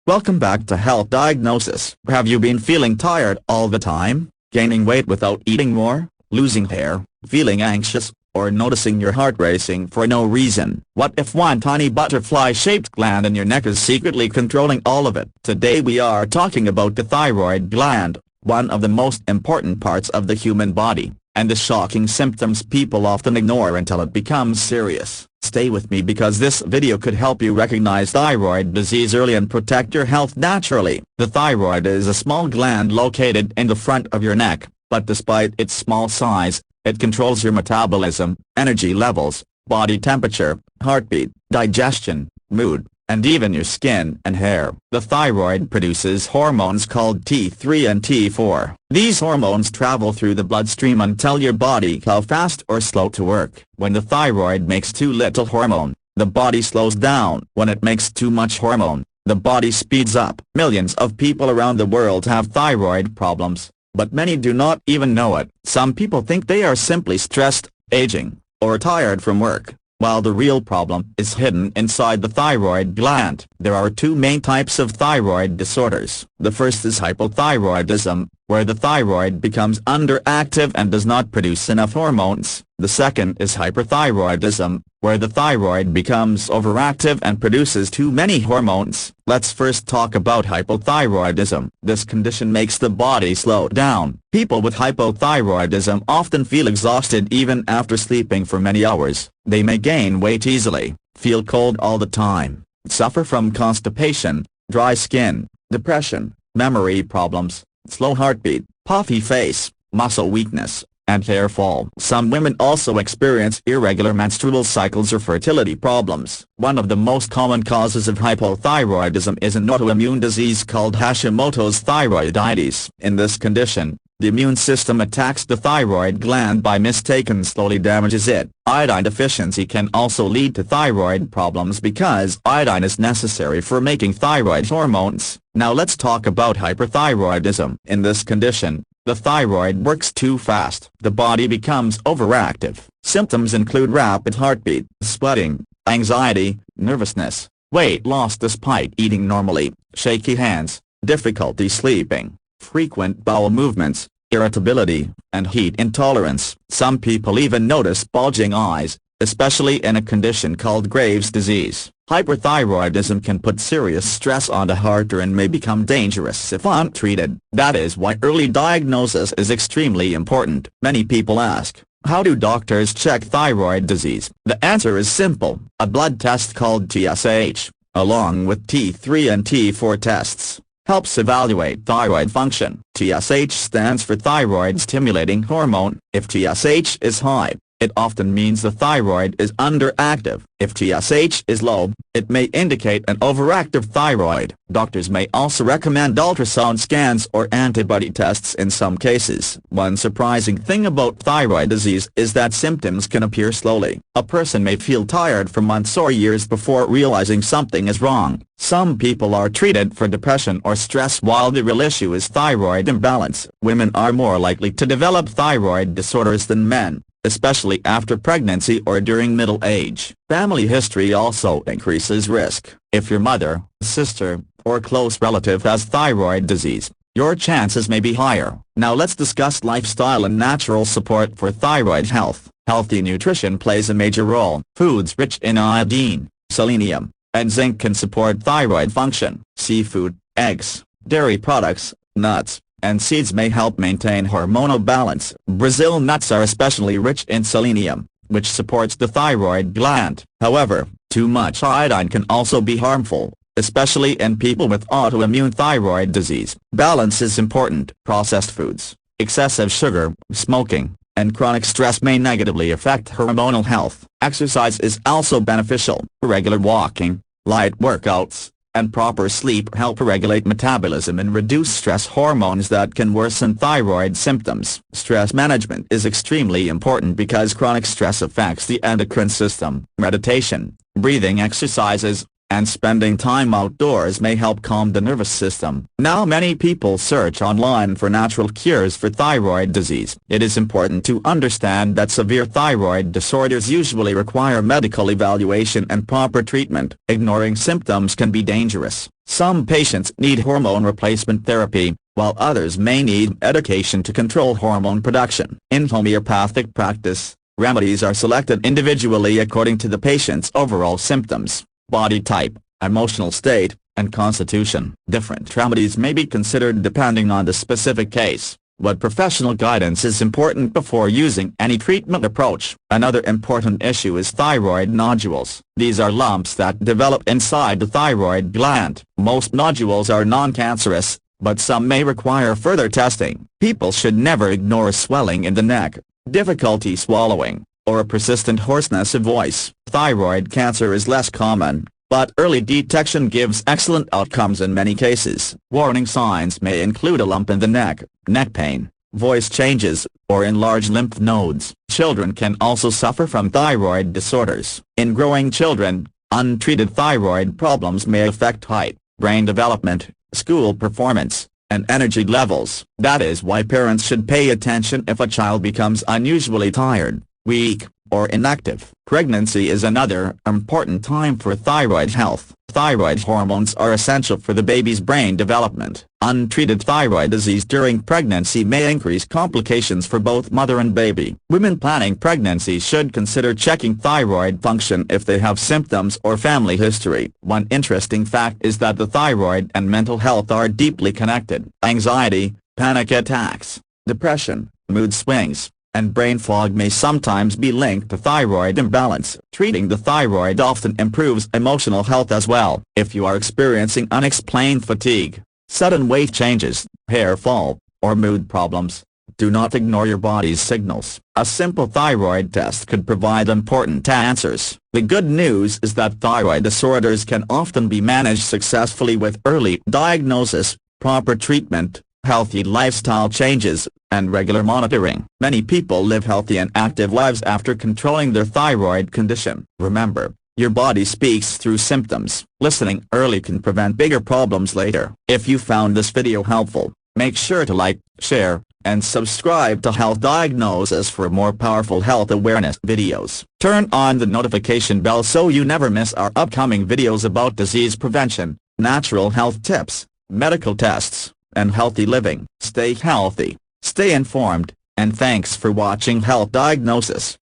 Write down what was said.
Welcome back to Health Diagnosis. Have you been feeling tired all the time, gaining weight without eating more, losing hair, feeling anxious, or noticing your heart racing for no reason? What if one tiny butterfly-shaped gland in your neck is secretly controlling all of it? Today we are talking about the thyroid gland, one of the most important parts of the human body, and the shocking symptoms people often ignore until it becomes serious. Stay with me because this video could help you recognize thyroid disease early and protect your health naturally. The thyroid is a small gland located in the front of your neck, but despite its small size, it controls your metabolism, energy levels, body temperature, heartbeat, digestion, mood, and even your skin and hair. The thyroid produces hormones called T3 and T4. These hormones travel through the bloodstream and tell your body how fast or slow to work. When the thyroid makes too little hormone, the body slows down. When it makes too much hormone, the body speeds up. Millions of people around the world have thyroid problems, but many do not even know it. Some people think they are simply stressed, aging, or tired from work, while the real problem is hidden inside the thyroid gland. There are two main types of thyroid disorders. The first is hypothyroidism, where the thyroid becomes underactive and does not produce enough hormones. The second is hyperthyroidism, where the thyroid becomes overactive and produces too many hormones. Let's first talk about hypothyroidism. This condition makes the body slow down. People with hypothyroidism often feel exhausted even after sleeping for many hours. They may gain weight easily, feel cold all the time, suffer from constipation, dry skin, depression, memory problems, slow heartbeat, puffy face, muscle weakness, and hair fall. Some women also experience irregular menstrual cycles or fertility problems. One of the most common causes of hypothyroidism is an autoimmune disease called Hashimoto's thyroiditis. In this condition, the immune system attacks the thyroid gland by mistake and slowly damages it. Iodine deficiency can also lead to thyroid problems because iodine is necessary for making thyroid hormones. Now let's talk about hyperthyroidism. In this condition, the thyroid works too fast. The body becomes overactive. Symptoms include rapid heartbeat, sweating, anxiety, nervousness, weight loss despite eating normally, shaky hands, difficulty sleeping, frequent bowel movements, irritability, and heat intolerance. Some people even notice bulging eyes, especially in a condition called Graves' disease. Hyperthyroidism can put serious stress on the heart and may become dangerous if untreated. That is why early diagnosis is extremely important. Many people ask, how do doctors check thyroid disease? The answer is simple. A blood test called TSH, along with T3 and T4 tests, helps evaluate thyroid function. TSH stands for thyroid stimulating hormone. If TSH is high, it often means the thyroid is underactive. If TSH is low, it may indicate an overactive thyroid. Doctors may also recommend ultrasound scans or antibody tests in some cases. One surprising thing about thyroid disease is that symptoms can appear slowly. A person may feel tired for months or years before realizing something is wrong. Some people are treated for depression or stress while the real issue is thyroid imbalance. Women are more likely to develop thyroid disorders than men, especially after pregnancy or during middle age. Family history also increases risk. If your mother, sister, or close relative has thyroid disease, your chances may be higher. Now let's discuss lifestyle and natural support for thyroid health. Healthy nutrition plays a major role. Foods rich in iodine, selenium, and zinc can support thyroid function. Seafood, eggs, dairy products, nuts, and seeds may help maintain hormonal balance. Brazil nuts are especially rich in selenium, which supports the thyroid gland. However, too much iodine can also be harmful, especially in people with autoimmune thyroid disease. Balance is important. Processed foods, excessive sugar, smoking, and chronic stress may negatively affect hormonal health. Exercise is also beneficial. Regular walking, light workouts, and proper sleep help regulate metabolism and reduce stress hormones that can worsen thyroid symptoms. Stress management is extremely important because chronic stress affects the endocrine system. Meditation, breathing exercises, and spending time outdoors may help calm the nervous system. Now many people search online for natural cures for thyroid disease. It is important to understand that severe thyroid disorders usually require medical evaluation and proper treatment. Ignoring symptoms can be dangerous. Some patients need hormone replacement therapy, while others may need medication to control hormone production. In homeopathic practice, remedies are selected individually according to the patient's overall symptoms, body type, emotional state, and constitution. Different remedies may be considered depending on the specific case, but professional guidance is important before using any treatment approach. Another important issue is thyroid nodules. These are lumps that develop inside the thyroid gland. Most nodules are non-cancerous, but some may require further testing. People should never ignore swelling in the neck, difficulty swallowing, or a persistent hoarseness of voice. Thyroid cancer is less common, but early detection gives excellent outcomes in many cases. Warning signs may include a lump in the neck pain, voice changes, or enlarged lymph nodes. Children can also suffer from thyroid disorders. In growing children, untreated thyroid problems may affect height, brain development, school performance, and energy levels. That is why parents should pay attention if a child becomes unusually tired, weak, or inactive. Pregnancy is another important time for thyroid health. Thyroid hormones are essential for the baby's brain development. Untreated thyroid disease during pregnancy may increase complications for both mother and baby. Women planning pregnancy should consider checking thyroid function if they have symptoms or family history. One interesting fact is that the thyroid and mental health are deeply connected. Anxiety, panic attacks, depression, mood swings, and brain fog may sometimes be linked to thyroid imbalance. Treating the thyroid often improves emotional health as well. If you are experiencing unexplained fatigue, sudden weight changes, hair fall, or mood problems, do not ignore your body's signals. A simple thyroid test could provide important answers. The good news is that thyroid disorders can often be managed successfully with early diagnosis, proper treatment, healthy lifestyle changes, and regular monitoring. Many people live healthy and active lives after controlling their thyroid condition. Remember, your body speaks through symptoms. Listening early can prevent bigger problems later. If you found this video helpful, make sure to like, share, and subscribe to Health Diagnosis for more powerful health awareness videos. Turn on the notification bell so you never miss our upcoming videos about disease prevention, natural health tips, medical tests, and healthy living. Stay healthy, stay informed, and thanks for watching Health Diagnosis.